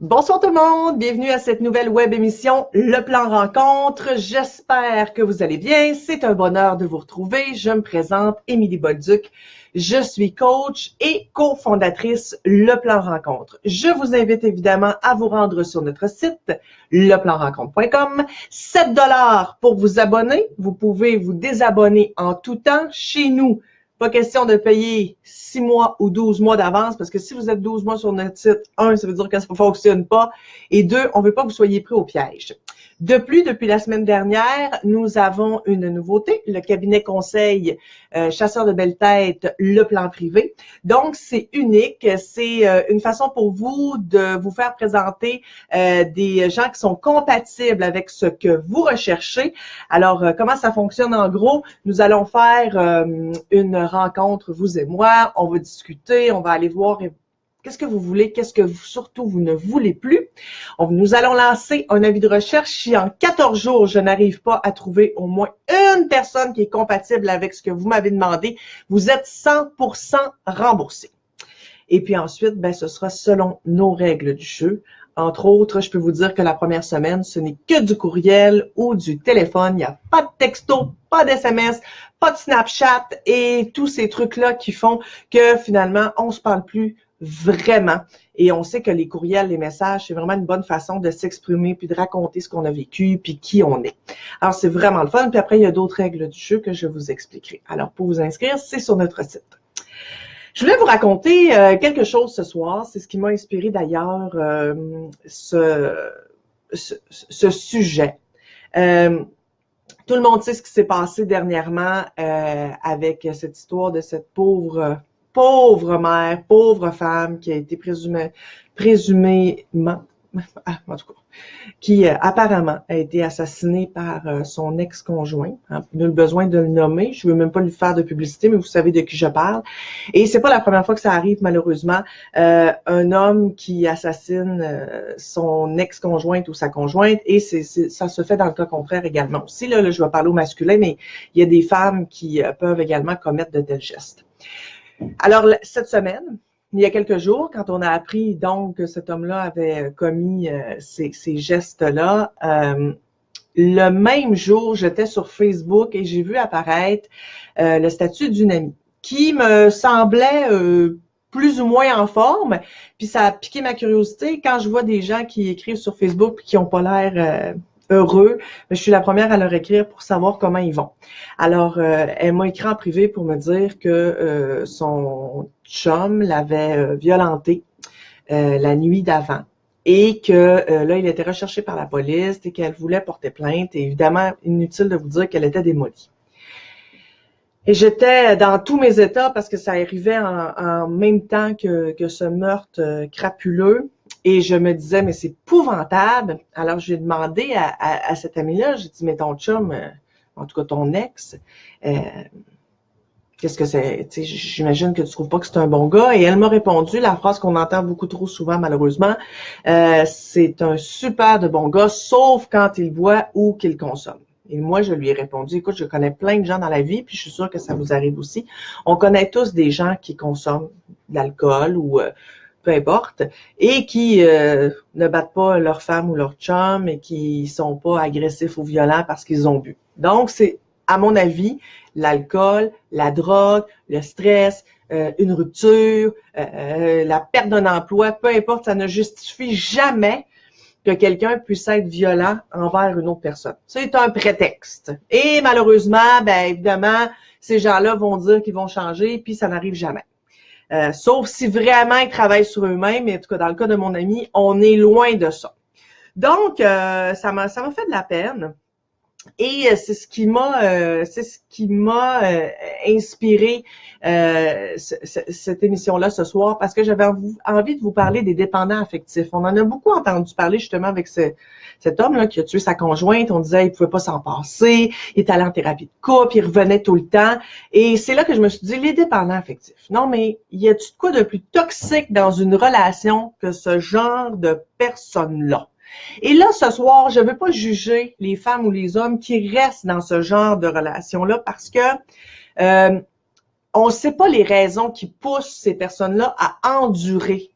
Bonsoir tout le monde, bienvenue à cette nouvelle web émission Le Plan Rencontre. J'espère que vous allez bien. C'est un bonheur de vous retrouver. Je me présente, Émilie Bolduc. Je suis coach et cofondatrice Le Plan Rencontre. Je vous invite évidemment à vous rendre sur notre site leplanrencontre.com. 7 $ pour vous abonner. Vous pouvez vous désabonner en tout temps. Chez nous, pas question de payer 6 mois ou 12 mois d'avance parce que si vous êtes 12 mois sur notre site, un, ça veut dire que ça ne fonctionne pas et deux, on ne veut pas que vous soyez pris au piège. De plus, depuis la semaine dernière, nous avons une nouveauté, le cabinet conseil chasseur de belles têtes, le plan privé. Donc, c'est unique. C'est une façon pour vous de vous faire présenter des gens qui sont compatibles avec ce que vous recherchez. Alors, comment ça fonctionne en gros? Nous allons faire une rencontre, vous et moi. On va discuter, on va aller voir qu'est-ce que vous voulez, qu'est-ce que surtout vous ne voulez plus. Nous allons lancer un avis de recherche. Si en 14 jours, je n'arrive pas à trouver au moins une personne qui est compatible avec ce que vous m'avez demandé, vous êtes 100% remboursé. Et puis ensuite, ce sera selon nos règles du jeu. Entre autres, je peux vous dire que la première semaine, ce n'est que du courriel ou du téléphone. Il n'y a pas de texto, pas d'SMS, pas de Snapchat et tous ces trucs-là qui font que finalement, on se parle plus vraiment. Et on sait que les courriels, les messages, c'est vraiment une bonne façon de s'exprimer puis de raconter ce qu'on a vécu puis qui on est. Alors, c'est vraiment le fun. Puis après, il y a d'autres règles du jeu que je vous expliquerai. Alors, pour vous inscrire, c'est sur notre site. Je voulais vous raconter quelque chose ce soir. C'est ce qui m'a inspiré d'ailleurs ce sujet. Tout le monde sait ce qui s'est passé dernièrement avec cette histoire de cette pauvre mère, pauvre femme qui a été présumément, en tout cas, qui apparemment a été assassinée par son ex-conjoint. Nul besoin de le nommer, je ne veux même pas lui faire de publicité, mais vous savez de qui je parle. Et c'est pas la première fois que ça arrive, malheureusement. Un homme qui assassine son ex-conjointe ou sa conjointe, et ça se fait dans le cas contraire également aussi. Là, je vais parler au masculin, mais il y a des femmes qui peuvent également commettre de tels gestes. Alors, cette semaine, il y a quelques jours, quand on a appris donc que cet homme-là avait commis ces gestes-là, le même jour, j'étais sur Facebook et j'ai vu apparaître le statut d'une amie qui me semblait plus ou moins en forme, puis ça a piqué ma curiosité. Quand je vois des gens qui écrivent sur Facebook et qui n'ont pas l'air heureux, je suis la première à leur écrire pour savoir comment ils vont. Alors, elle m'a écrit en privé pour me dire que son chum l'avait violentée la nuit d'avant et que là, il était recherché par la police et qu'elle voulait porter plainte. Et évidemment, inutile de vous dire qu'elle était démolie. Et j'étais dans tous mes états parce que ça arrivait en même temps que ce meurtre crapuleux. Et je me disais, mais c'est épouvantable. Alors, j'ai demandé à cette amie-là, j'ai dit, mais ton chum, en tout cas ton ex, qu'est-ce que c'est? J'imagine que tu trouves pas que c'est un bon gars. Et elle m'a répondu la phrase qu'on entend beaucoup trop souvent, malheureusement, c'est un super de bon gars, sauf quand il boit ou qu'il consomme. Et moi, je lui ai répondu, écoute, je connais plein de gens dans la vie, puis je suis sûre que ça vous arrive aussi. On connaît tous des gens qui consomment de l'alcool ou peu importe, et qui ne battent pas leur femme ou leur chum et qui sont pas agressifs ou violents parce qu'ils ont bu. Donc, c'est, à mon avis, l'alcool, la drogue, le stress, une rupture, la perte d'un emploi, peu importe, ça ne justifie jamais que quelqu'un puisse être violent envers une autre personne. C'est un prétexte. Et malheureusement, évidemment, ces gens-là vont dire qu'ils vont changer, puis ça n'arrive jamais. Sauf si vraiment ils travaillent sur eux-mêmes, mais en tout cas, dans le cas de mon ami, on est loin de ça. Donc, ça m'a fait de la peine. Et c'est ce qui m'a inspiré cette émission-là ce soir, parce que j'avais envie de vous parler des dépendants affectifs. On en a beaucoup entendu parler justement avec cet homme-là qui a tué sa conjointe. On disait il pouvait pas s'en passer, il est allé en thérapie de couple, il revenait tout le temps. Et c'est là que je me suis dit, les dépendants affectifs. Non, mais y a-tu de quoi de plus toxique dans une relation que ce genre de personnes-là? Et là, ce soir, je ne veux pas juger les femmes ou les hommes qui restent dans ce genre de relation-là parce que on ne sait pas les raisons qui poussent ces personnes-là à endurer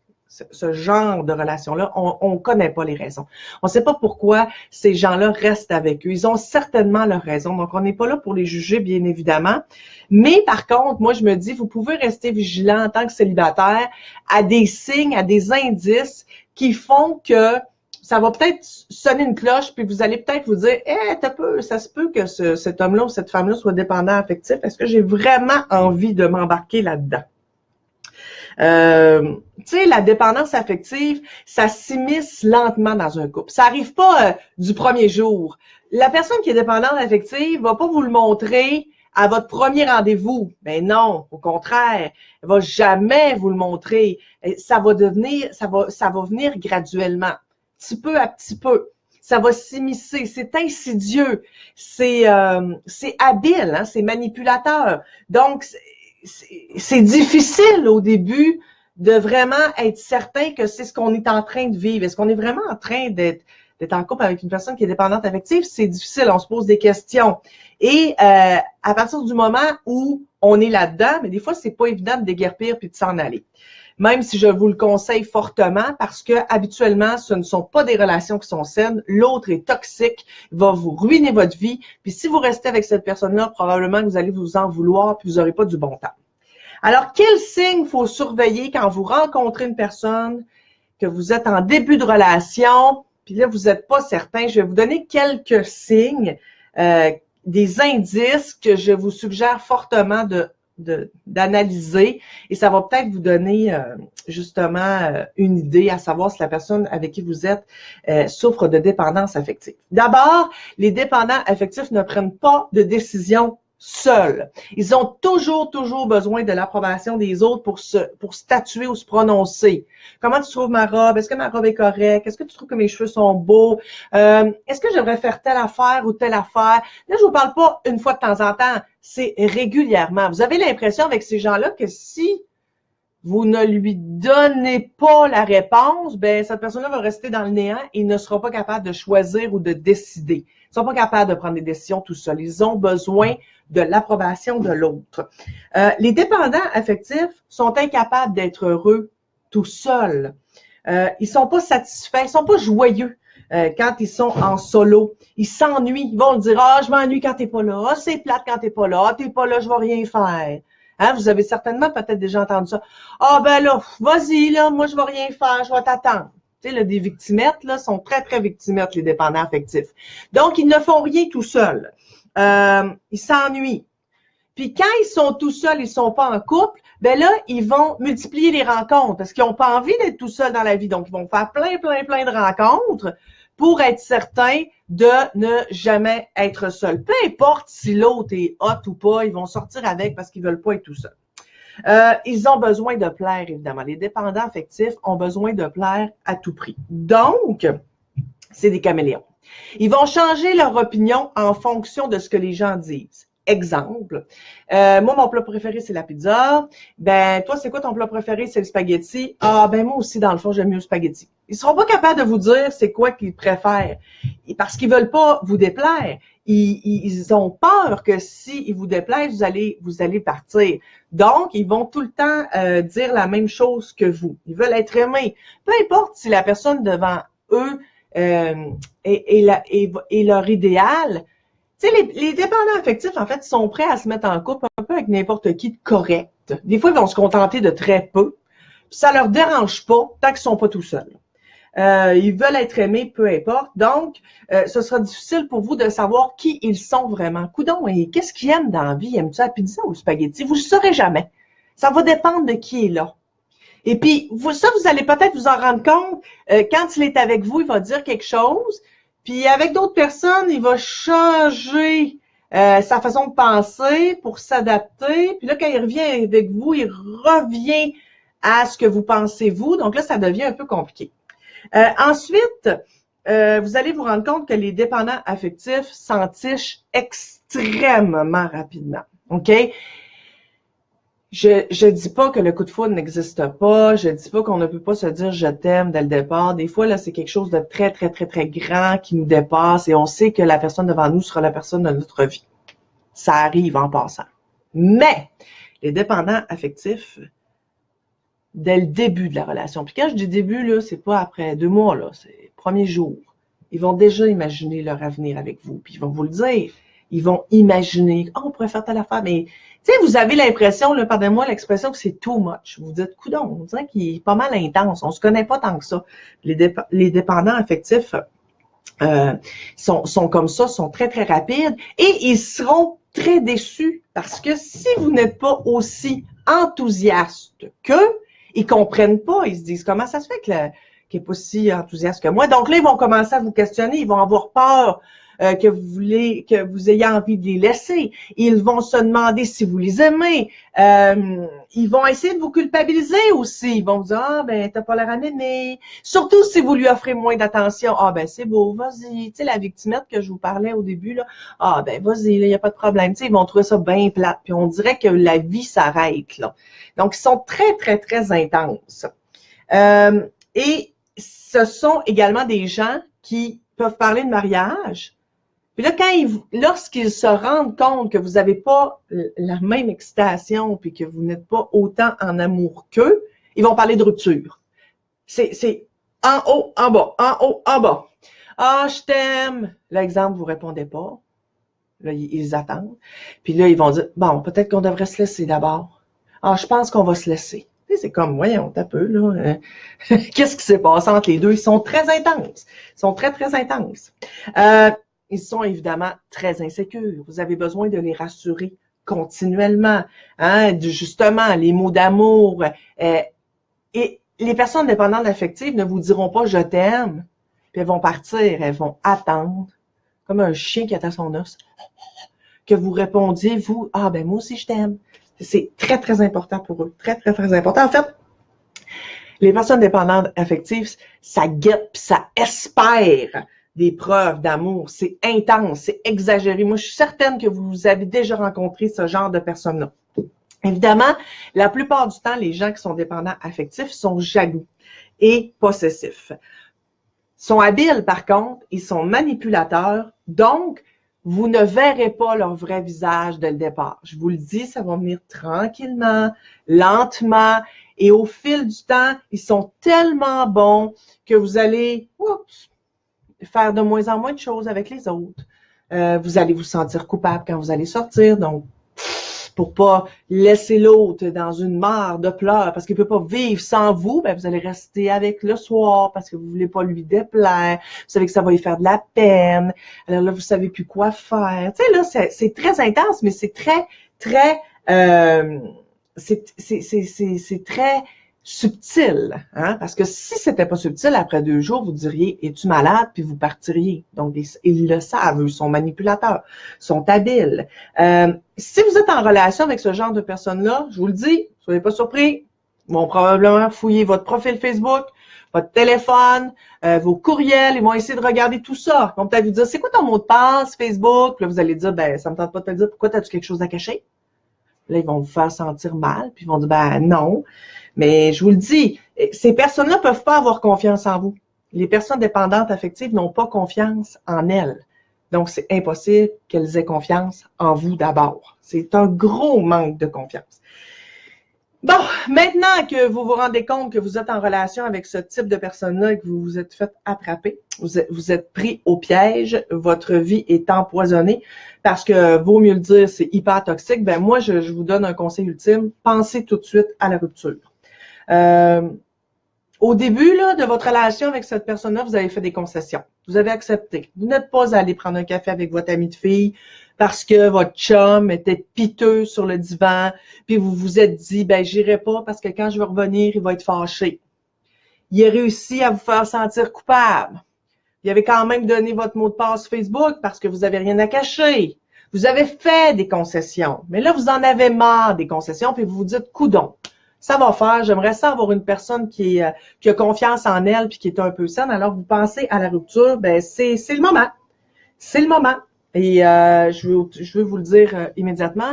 ce genre de relation-là, on connaît pas les raisons. On sait pas pourquoi ces gens-là restent avec eux. Ils ont certainement leurs raisons, donc on n'est pas là pour les juger, bien évidemment. Mais par contre, moi, je me dis, vous pouvez rester vigilant en tant que célibataire à des signes, à des indices qui font que ça va peut-être sonner une cloche, puis vous allez peut-être vous dire, ça se peut que cet homme-là ou cette femme-là soit dépendant affectif. Est-ce que j'ai vraiment envie de m'embarquer là-dedans? Tu sais, la dépendance affective, ça s'immisce lentement dans un couple. Ça arrive pas du premier jour. La personne qui est dépendante affective va pas vous le montrer à votre premier rendez-vous. Ben non, au contraire, elle va jamais vous le montrer. Ça va venir graduellement, petit peu à petit peu. Ça va s'immiscer, c'est insidieux, c'est habile, hein, c'est manipulateur. Donc, c'est difficile au début de vraiment être certain que c'est ce qu'on est en train de vivre. Est-ce qu'on est vraiment en train d'être en couple avec une personne qui est dépendante affective? C'est difficile, on se pose des questions. Et à partir du moment où on est là-dedans, mais des fois, c'est pas évident de déguerpir puis de s'en aller. Même si je vous le conseille fortement parce que habituellement, ce ne sont pas des relations qui sont saines. L'autre est toxique, va vous ruiner votre vie. Puis si vous restez avec cette personne-là, probablement que vous allez vous en vouloir puis vous n'aurez pas du bon temps. Alors, quels signes faut surveiller quand vous rencontrez une personne, que vous êtes en début de relation, puis là, vous n'êtes pas certain? Je vais vous donner quelques signes, des indices que je vous suggère fortement d'analyser et ça va peut-être vous donner justement une idée à savoir si la personne avec qui vous êtes souffre de dépendance affective. D'abord, les dépendants affectifs ne prennent pas de décision seuls. Ils ont toujours besoin de l'approbation des autres pour statuer ou se prononcer. Comment tu trouves ma robe? Est-ce que ma robe est correcte? Est-ce que tu trouves que mes cheveux sont beaux? Est-ce que je devrais faire telle affaire ou telle affaire? Là, je vous parle pas une fois de temps en temps, c'est régulièrement. Vous avez l'impression avec ces gens-là que si vous ne lui donnez pas la réponse, ben cette personne-là va rester dans le néant et ne sera pas capable de choisir ou de décider. Ils ne sont pas capables de prendre des décisions tout seuls. Ils ont besoin de l'approbation de l'autre. Les dépendants affectifs sont incapables d'être heureux tout seuls. Ils sont pas satisfaits, ils sont pas joyeux quand ils sont en solo. Ils s'ennuient. Ils vont le dire, je m'ennuie quand t'es pas là. C'est plate quand t'es pas là. T'es pas là, je vais rien faire. Hein, vous avez certainement peut-être déjà entendu ça. Ben là, vas-y, là, moi je vais rien faire, je vais t'attendre. Tu sais, là, des victimettes, là, sont très victimettes, les dépendants affectifs. Donc, ils ne font rien tout seuls. Ils s'ennuient. Puis quand ils sont tout seuls, ils sont pas en couple, ben là, ils vont multiplier les rencontres parce qu'ils n'ont pas envie d'être tout seuls dans la vie. Donc, ils vont faire plein de rencontres pour être certains de ne jamais être seuls. Peu importe si l'autre est hot ou pas, ils vont sortir avec parce qu'ils veulent pas être tout seuls. Ils ont besoin de plaire, évidemment. Les dépendants affectifs ont besoin de plaire à tout prix. Donc, c'est des caméléons. Ils vont changer leur opinion en fonction de ce que les gens disent. Exemple, moi, mon plat préféré, c'est la pizza. Ben, toi, c'est quoi ton plat préféré? C'est le spaghetti. Ben, moi aussi, dans le fond, j'aime mieux le spaghetti. Ils seront pas capables de vous dire c'est quoi qu'ils préfèrent. Parce qu'ils veulent pas vous déplaire. Ils ont peur que s'ils vous déplaisent, vous allez partir. Donc, ils vont tout le temps dire la même chose que vous. Ils veulent être aimés. Peu importe si la personne devant eux est leur idéal. Tu sais, les dépendants affectifs, en fait, sont prêts à se mettre en couple un peu avec n'importe qui de correct. Des fois, ils vont se contenter de très peu. Puis ça leur dérange pas tant qu'ils sont pas tout seuls. Ils veulent être aimés, peu importe. Donc, ce sera difficile pour vous de savoir qui ils sont vraiment. Coudon, et qu'est-ce qu'ils aiment dans la vie? Aiment-tu la pizza ou le spaghetti? Vous ne saurez jamais. Ça va dépendre de qui est là. Et puis, vous allez peut-être vous en rendre compte. Quand il est avec vous, il va dire quelque chose. Puis avec d'autres personnes, il va changer sa façon de penser pour s'adapter. Puis là, quand il revient avec vous, il revient à ce que vous pensez vous. Donc là, ça devient un peu compliqué. Ensuite, vous allez vous rendre compte que les dépendants affectifs s'entichent extrêmement rapidement. OK? Je dis pas que le coup de foudre n'existe pas, je dis pas qu'on ne peut pas se dire je t'aime dès le départ. Des fois, là, c'est quelque chose de très grand qui nous dépasse et on sait que la personne devant nous sera la personne de notre vie. Ça arrive en passant. Mais les dépendants affectifs dès le début de la relation. Puis quand je dis début, là, c'est pas après 2 mois, là, c'est le premier jour. Ils vont déjà imaginer leur avenir avec vous, puis ils vont vous le dire. Ils vont imaginer, oh, on pourrait faire telle affaire, mais tu sais, vous avez l'impression, là, pardonnez-moi l'expression, que c'est too much. Vous dites, coudonc, on dirait qu'il est pas mal intense. On se connaît pas tant que ça. Les dépendants affectifs sont comme ça, sont très, très rapides et ils seront très déçus parce que si vous n'êtes pas aussi enthousiaste qu'eux, ils comprennent pas. Ils se disent, comment ça se fait qu'il n'est pas si enthousiaste que moi? Donc là, ils vont commencer à vous questionner, ils vont avoir peur que vous ayez envie de les laisser. Ils vont se demander si vous les aimez. Ils vont essayer de vous culpabiliser aussi. Ils vont vous dire, ah, ben, t'as pas l'air à m'aimer. Surtout si vous lui offrez moins d'attention. Ah, ben, c'est beau, vas-y. Tu sais, la victimette que je vous parlais au début, là. Ah, ben, vas-y, là, y a pas de problème. Tu sais, ils vont trouver ça bien plate. Puis on dirait que la vie s'arrête, là. Donc, ils sont très, très, très intenses. Et ce sont également des gens qui peuvent parler de mariage. Puis là, lorsqu'ils se rendent compte que vous n'avez pas la même excitation puis que vous n'êtes pas autant en amour qu'eux, ils vont parler de rupture. C'est en haut, en bas, en haut, en bas. Ah, je t'aime. L'exemple, vous répondez pas. Là, ils attendent. Puis là, ils vont dire, bon, peut-être qu'on devrait se laisser d'abord. Ah, je pense qu'on va se laisser. C'est comme, voyons, t'as peu, là. Qu'est-ce qui s'est passé entre les deux? Ils sont très intenses. Ils sont très, très intenses. Ils sont évidemment très insécures. Vous avez besoin de les rassurer continuellement. Hein? Justement, les mots d'amour. Et les personnes dépendantes affectives ne vous diront pas « je t'aime », puis elles vont partir, elles vont attendre, comme un chien qui attend son os, que vous répondiez, vous, « ah ben moi aussi je t'aime ». C'est très, très important pour eux. Très, très, très important. En fait, les personnes dépendantes affectives, ça guette puis ça espère des preuves d'amour. C'est intense, c'est exagéré. Moi, je suis certaine que vous avez déjà rencontré ce genre de personnes-là. Évidemment, la plupart du temps, les gens qui sont dépendants affectifs sont jaloux et possessifs. Ils sont habiles, par contre, ils sont manipulateurs. Donc, vous ne verrez pas leur vrai visage dès le départ. Je vous le dis, ça va venir tranquillement, lentement. Et au fil du temps, ils sont tellement bons que vous allez faire de moins en moins de choses avec les autres. Vous allez vous sentir coupable quand vous allez sortir. Donc, pour pas laisser l'autre dans une mare de pleurs parce qu'il peut pas vivre sans vous, ben vous allez rester avec le soir parce que vous voulez pas lui déplaire. Vous savez que ça va lui faire de la peine. Alors là, vous savez plus quoi faire. Tu sais, là, c'est très intense, mais c'est très, très, c'est très subtil, hein? Parce que si c'était pas subtil, après 2 jours, vous diriez « es-tu malade? » puis vous partiriez. Donc, ils le savent, ils sont manipulateurs, sont habiles. Si vous êtes en relation avec ce genre de personnes-là, je vous le dis, soyez pas surpris, ils vont probablement fouiller votre profil Facebook, votre téléphone, vos courriels, ils vont essayer de regarder tout ça. Ils vont peut-être vous dire « c'est quoi ton mot de passe Facebook? » Puis là, vous allez dire « ben, ça me tente pas de te le dire, pourquoi t'as-tu quelque chose à cacher? » Là, ils vont vous faire sentir mal, puis ils vont dire « ben, non. » Mais je vous le dis, ces personnes-là ne peuvent pas avoir confiance en vous. Les personnes dépendantes affectives n'ont pas confiance en elles. Donc, c'est impossible qu'elles aient confiance en vous d'abord. C'est un gros manque de confiance. Bon, maintenant que vous vous rendez compte que vous êtes en relation avec ce type de personnes-là et que vous vous êtes fait attraper, vous êtes pris au piège, votre vie est empoisonnée parce que vaut mieux le dire, c'est hyper toxique. Ben moi, je vous donne un conseil ultime, pensez tout de suite à la rupture. Au début là, de votre relation avec cette personne-là, vous avez fait des concessions. Vous avez accepté. Vous n'êtes pas allé prendre un café avec votre amie de fille parce que votre chum était piteux sur le divan, puis vous vous êtes dit, ben j'irai pas parce que quand je vais revenir, il va être fâché. Il a réussi à vous faire sentir coupable. Il avait quand même donné votre mot de passe Facebook parce que vous avez rien à cacher. Vous avez fait des concessions, mais là, vous en avez marre des concessions, puis vous vous dites, coudonc. Ça va faire, j'aimerais ça avoir une personne qui a confiance en elle puis qui est un peu saine. Alors, vous pensez à la rupture, ben c'est le moment. C'est le moment. Et je veux vous le dire immédiatement,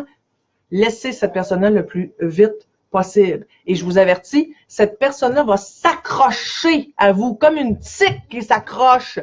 laissez cette personne-là le plus vite possible. Et je vous avertis, cette personne-là va s'accrocher à vous comme une tique qui s'accroche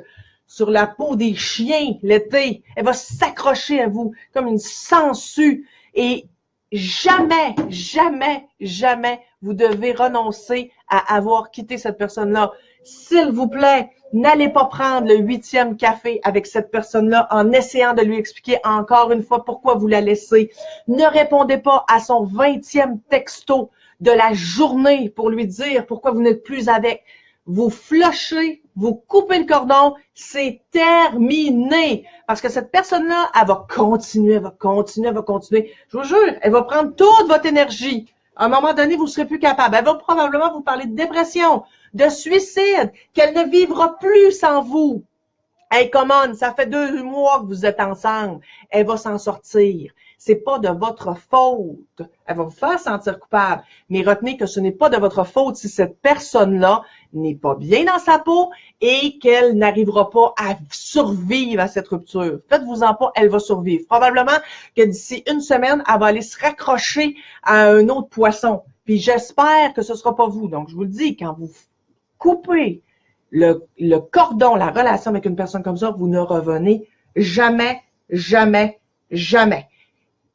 sur la peau des chiens l'été. Elle va s'accrocher à vous comme une sangsue. Et jamais, jamais, jamais vous devez renoncer à avoir quitté cette personne-là. S'il vous plaît, n'allez pas prendre le 8e café avec cette personne-là en essayant de lui expliquer encore une fois pourquoi vous la laissez. Ne répondez pas à son 20e texto de la journée pour lui dire pourquoi vous n'êtes plus avec. Vous flushez, vous coupez le cordon, c'est terminé. Parce que cette personne-là, elle va continuer, elle va continuer, elle va continuer. Je vous jure, elle va prendre toute votre énergie. À un moment donné, vous ne serez plus capable. Elle va probablement vous parler de dépression, de suicide, qu'elle ne vivra plus sans vous. Hey, come on, ça fait 2 mois que vous êtes ensemble. Elle va s'en sortir. C'est pas de votre faute. Elle va vous faire sentir coupable. Mais retenez que ce n'est pas de votre faute si cette personne-là n'est pas bien dans sa peau et qu'elle n'arrivera pas à survivre à cette rupture. Faites-vous-en pas, elle va survivre. Probablement que d'ici 1 semaine, elle va aller se raccrocher à un autre poisson. Puis j'espère que ce sera pas vous. Donc, je vous le dis, quand vous coupez le cordon, la relation avec une personne comme ça, vous ne revenez jamais, jamais, jamais.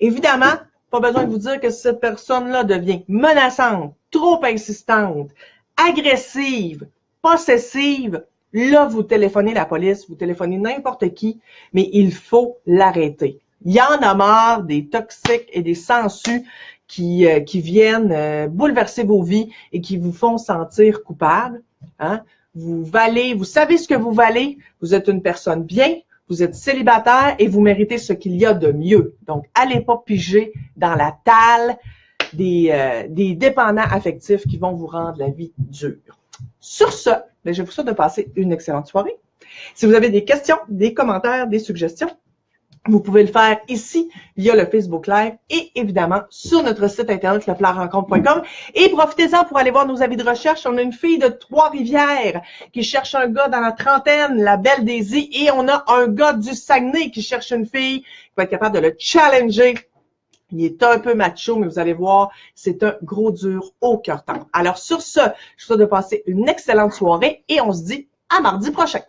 Évidemment, pas besoin de vous dire que si cette personne-là devient menaçante, trop insistante, agressive, possessive, là, vous téléphonez la police, vous téléphonez n'importe qui, mais il faut l'arrêter. Il y en a marre des toxiques et des sangsues qui viennent bouleverser vos vies et qui vous font sentir coupable. Hein? Vous valez, vous savez ce que vous valez, vous êtes une personne bien, vous êtes célibataire et vous méritez ce qu'il y a de mieux. Donc, allez pas piger dans la talle des dépendants affectifs qui vont vous rendre la vie dure. Sur ce, je vous souhaite de passer une excellente soirée. Si vous avez des questions, des commentaires, des suggestions, vous pouvez le faire ici via le Facebook Live et évidemment sur notre site internet leplanrencontre.com. Et profitez-en pour aller voir nos avis de recherche. On a une fille de Trois-Rivières qui cherche un gars dans la trentaine, la belle Daisy, et on a un gars du Saguenay qui cherche une fille qui va être capable de le challenger. Il est un peu macho, mais vous allez voir, c'est un gros dur au cœur tendre. Alors sur ce, je vous souhaite de passer une excellente soirée et on se dit à mardi prochain.